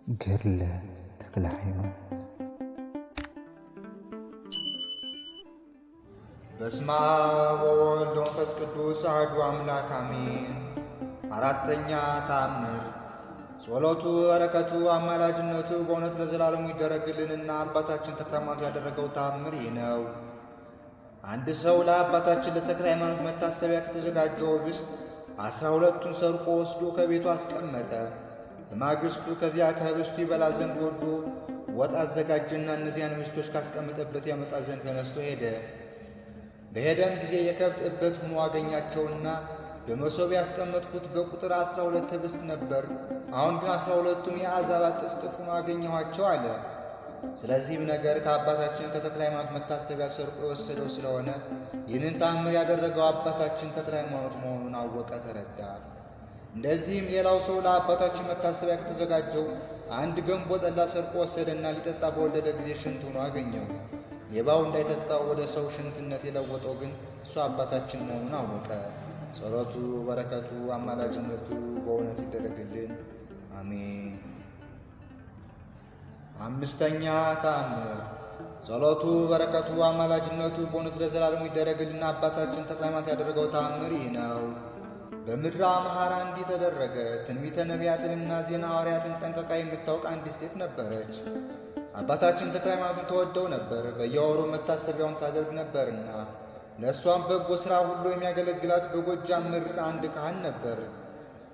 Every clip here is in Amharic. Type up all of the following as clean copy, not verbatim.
ገድለ ተክለ ሃይማኖት። በስመ አብ ወወልድ ወመንፈስ ቅዱስ አሐዱ አምላክ አሜን። አራተኛ ተአምር። ጸሎቱ በረከቱ አማላጅነቱ በእውነት ለዘላለሙ ይደረግልንና አባታችን ተክለ ሃይማኖት ያደረገው ተአምር ይህ ነው። አንድ ሰው ለአባታችን ለተክለ ሃይማኖት መታሰቢያ ከተዘጋጀው ኅብስት 12ቱን ሰርቆ ወስዶ ከቤቱ አስቀመጠ። በማግስቱ ከዚያ ከኅብስቱ ይበላ ዘንድ ወርዶ ወጥ አዘጋጀና እነዚያን ኅብስቶች ካስቀመጠበት ያመጣ ዘንድ ተነስቶ ሄደ። በሄደም ጊዜ የከብት እበት ሆኖ አገኛቸውና በመሶብ ያስቀመጥኩት በቁጥር 12 ኅብስት ነበር፣ አሁን ግን 12ቱም የአሕዛብ ጥፍጥፍ ሆኖ አገኘኋቸው አለ። ስለዚህም ነገር ከአባታችን ከተክለ ሃይማኖት መታሰቢያ ሰርቆ የወሰደው ስለሆነ ይህንን ተአምር ያደረገው አባታችን ተክለ ሃይማኖት መሆኑን አወቀ፣ ተረዳ። እንደዚህም ሌላው ሰው ለአባታችን መታሰቢያ ከተዘጋጀው አንድ ገንቦ ጠላ ሰርቆ ወሰደና ሊጠጣ በወደደ ጊዜ ሽንት ሆኖ አገኘው። ሌባው እንዳይጠጣው ወደ ሰው ሽንትነት የለወጠው ግን እሱ አባታችን መሆኑን አወቀ። ጸሎቱ በረከቱ አማላጅነቱ በእውነት ይደረግልን፣ አሜን። አምስተኛ ተአምር። ጸሎቱ በረከቱ አማላጅነቱ በእውነት ለዘላለሙ ይደረግልና አባታችን ተክለ ሃይማኖት ያደረገው ተአምር ይህ ነው። በምድረ አምሐራ እንዲህ ተደረገ። ትንቢተ ነቢያትንና ዜና ሐዋርያትን ጠንቅቃ የምታውቅ አንዲት ሴት ነበረች። አባታችን ተክለ ሃይማኖትን ተወደው ነበር፣ በየወሩ መታሰቢያውን ታደርግ ነበርና። ለእሷም በጎ ሥራ ሁሉ የሚያገለግላት በጎጃም ምድር አንድ ካህን ነበር።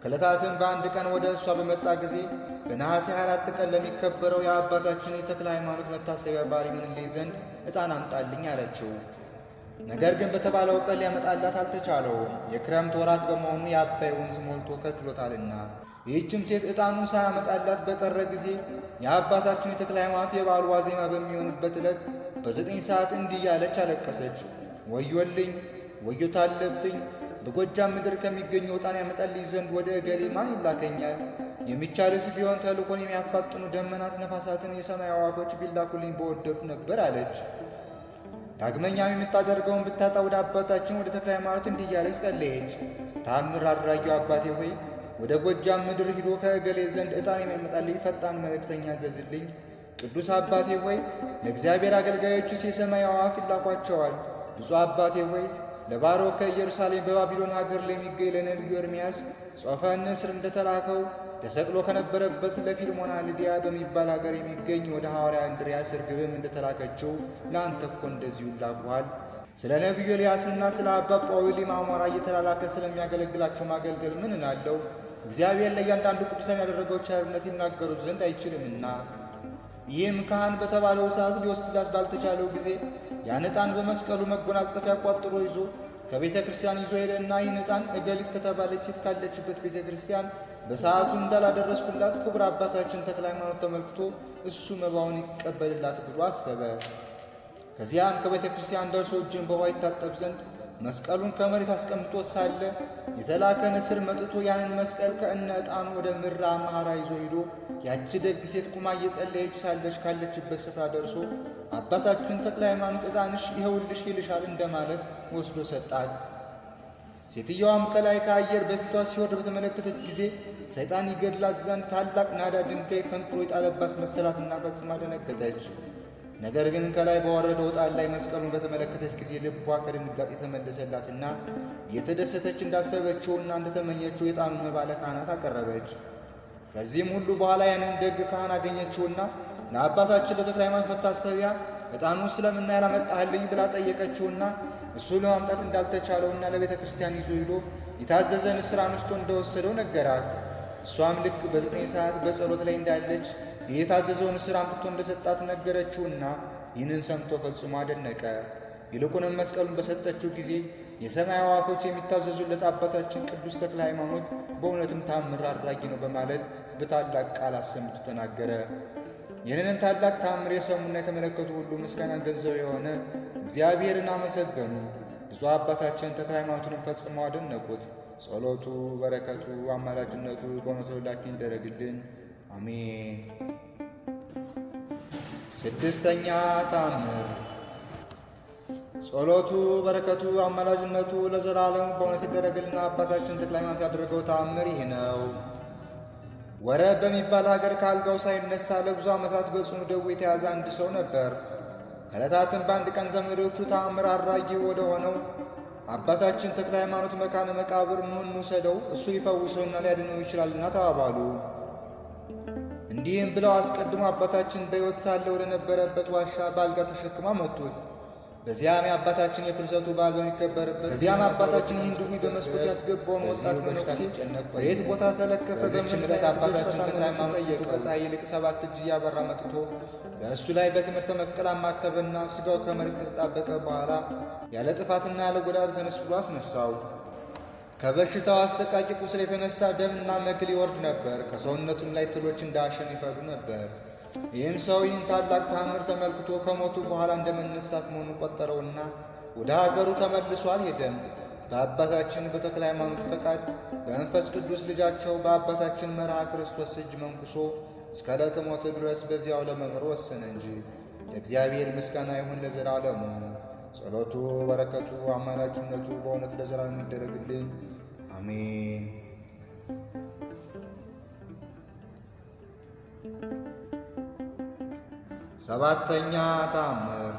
ከዕለታትም በአንድ ቀን ወደ እሷ በመጣ ጊዜ በነሐሴ 24 ቀን ለሚከበረው የአባታችን የተክለ ሃይማኖት መታሰቢያ በዓል ይሆንልኝ ዘንድ ዕጣን አምጣልኝ አለችው። ነገር ግን በተባለው ቀን ሊያመጣላት አልተቻለውም፣ የክረምት ወራት በመሆኑ የአባይ ወንዝ ሞልቶ ከልክሎታልና። ይህችም ሴት ዕጣኑን ሳያመጣላት በቀረ ጊዜ የአባታችን የተክለ ሃይማኖት የበዓሉ ዋዜማ በሚሆንበት ዕለት በ9 ሰዓት እንዲህ እያለች አለቀሰች። ወዮልኝ፣ ወዮታ አለብኝ! በጎጃም ምድር ከሚገኘው ዕጣን ያመጣልኝ ዘንድ ወደ እገሌ ማን ይላከኛል? የሚቻልስ ቢሆን ተልኮን የሚያፋጥኑ ደመናት፣ ነፋሳትን፣ የሰማይ አዕዋፎች ቢላኩልኝ በወደዱ ነበር አለች። ዳግመኛም የምታደርገውን ብታጣ ወደ አባታችን ወደ ተክለ ሃይማኖት እንዲህ እያለች ጸለየች። ተአምር አድራጊው አባቴ ሆይ ወደ ጎጃም ምድር ሂዶ ከእገሌ ዘንድ ዕጣን የሚያመጣልኝ ፈጣን መልእክተኛ አዘዝልኝ። ቅዱስ አባቴ ሆይ ለእግዚአብሔር አገልጋዮችስ የሰማይ አዕዋፍ ይላኳቸዋል። ብፁዕ አባቴ ሆይ ለባሮክ ከኢየሩሳሌም በባቢሎን ሀገር ለሚገኝ ለነቢዩ ኤርምያስ ጾፈ ንስር እንደተላከው ተሰቅሎ ከነበረበት ለፊልሞና ልድያ በሚባል ሀገር የሚገኝ ወደ ሐዋርያ እንድርያስ ርግብም እንደተላከችው ለአንተ እኮ እንደዚሁ ይላኩሃል። ስለ ነቢዩ ኤልያስና ስለ አባ ጳውሊ ማሞራ እየተላላከ ስለሚያገለግላቸው ማገልገል ምን እላለሁ? እግዚአብሔር ለእያንዳንዱ ቅዱሳን ያደረገው ቸርነት ይናገሩት ዘንድ አይችልምና። ይህም ካህን በተባለው ሰዓት ሊወስድላት ባልተቻለው ጊዜ ያን ዕጣን በመስቀሉ መጎናጸፊያ ቋጥሮ ይዞ ከቤተ ክርስቲያን ይዞ ሄደና ይህን ዕጣን እገሊት ከተባለች ሴት ካለችበት ቤተ ክርስቲያን በሰዓቱ እንዳላደረስኩላት ክቡር አባታችን ተክለ ሃይማኖት ተመልክቶ እሱ መባውን ይቀበልላት ብሎ አሰበ። ከዚያም ከቤተ ክርስቲያን ደርሶ እጅን በውኃ ይታጠብ ዘንድ መስቀሉን ከመሬት አስቀምጦ ሳለ የተላከ ንስር መጥቶ ያንን መስቀል ከእነ ዕጣኑ ወደ ምድረ አምሐራ ይዞ ሂዶ ያቺ ደግ ሴት ቁማ እየጸለየች ሳለች ካለችበት ስፍራ ደርሶ አባታችን ተክለ ሃይማኖት ዕጣንሽ ይኸውልሽ ይልሻል እንደማለት ወስዶ ሰጣት። ሴትየዋም ከላይ ከአየር በፊቷ ሲወርድ በተመለከተች ጊዜ ሰይጣን ይገድላት ዘንድ ታላቅ ናዳ ድንጋይ ፈንቅሎ የጣለባት መሰላትና ፈጽማ ደነገጠች። ነገር ግን ከላይ በወረደው ዕጣን ላይ መስቀሉን በተመለከተች ጊዜ ልቧ ከድንጋጤ የተመለሰላትና እየተደሰተች እንዳሰበችውና እንደተመኘችው የዕጣኑን መባ ለካህናት አቀረበች። ከዚህም ሁሉ በኋላ ያንን ደግ ካህን አገኘችውና ለአባታችን ለተክለ ሃይማኖት መታሰቢያ ዕጣኑን ስለምን ያላመጣህልኝ ብላ ጠየቀችውና እሱ ለማምጣት እንዳልተቻለውና ለቤተ ክርስቲያን ይዞ ሂዶ የታዘዘ ንስር አንስቶ እንደወሰደው ነገራት። እሷም ልክ በ9 ሰዓት በጸሎት ላይ እንዳለች የታዘዘውን ንስር አምጥቶ እንደሰጣት ነገረችውና ይህንን ሰምቶ ፈጽሞ አደነቀ። ይልቁንም መስቀሉን በሰጠችው ጊዜ የሰማይ አዕዋፎች የሚታዘዙለት አባታችን ቅዱስ ተክለ ሃይማኖት በእውነትም ተአምር አድራጊ ነው በማለት በታላቅ ቃል አሰምቶ ተናገረ። ይህንንም ታላቅ ተአምር የሰሙና የተመለከቱ ሁሉ ምስጋና ገንዘብ የሆነ እግዚአብሔርን አመሰገኑ። ብፁዕ አባታችን ተክለ ሃይማኖትንም ፈጽመው አደነቁት። ጸሎቱ በረከቱ አማላጅነቱ በእውነት ሁላችን ይደረግልን፣ አሜን። ስድስተኛ ተአምር። ጸሎቱ በረከቱ አማላጅነቱ ለዘላለሙ በእውነት ይደረግልና አባታችን ተክለ ሃይማኖት ያደረገው ተአምር ይህ ነው። ወረብ በሚባል ሀገር ከአልጋው ሳይነሳ ለብዙ ዓመታት በጽኑ ደዌ የተያዘ አንድ ሰው ነበር። ከዕለታትም በአንድ ቀን ዘመዶቹ ተአምር አድራጊ ወደ ሆነው አባታችን ተክለ ሃይማኖት መካነ መቃብር ኑ እንውሰደው፣ እሱ ሊፈውሰውና ሊያድነው ይችላልና ተባባሉ። እንዲህም ብለው አስቀድሞ አባታችን በሕይወት ሳለ ወደ ነበረበት ዋሻ በአልጋ ተሸክማ መጡት። በዚያም የአባታችን የፍልሰቱ በዓል በሚከበርበት ከዚያም አባታችን ይህን ድውይ በመስኮት ያስገባውን ወጣት መነኩሴ በየት ቦታ ተለከፈ በምንለት አባታችን ተክለ ሃይማኖት ጠየቀው። ከፀሐይ ይልቅ 7 እጅ እያበራ መጥቶ በእሱ ላይ በትምህርተ መስቀል አማተበና ሥጋው ከመሬት ከተጣበቀ በኋላ ያለ ጥፋትና ያለ ጎዳት ተነስ ብሎ አስነሳው። ከበሽታው አሰቃቂ ቁስል የተነሳ ደምና መግል ይወርድ ነበር። ከሰውነቱም ላይ ትሎች እንደ አሸን ይፈሉ ነበር። ይህም ሰው ይህን ታላቅ ተአምር ተመልክቶ ከሞቱ በኋላ እንደመነሳት መሆኑ ቆጠረውና ወደ ሀገሩ ተመልሶ አልሄደም። በአባታችን በተክለ ሃይማኖት ፈቃድ በመንፈስ ቅዱስ ልጃቸው በአባታችን መርሃ ክርስቶስ እጅ መንኩሶ እስከ ዕለተ ሞቱ ድረስ በዚያው ለመኖር ወሰነ እንጂ። ለእግዚአብሔር ምስጋና ይሁን ለዘላለሙ። ጸሎቱ፣ በረከቱ፣ አማላጅነቱ በእውነት ለዘላለም ይደረግልን፣ አሜን። ሰባተኛ ተአምር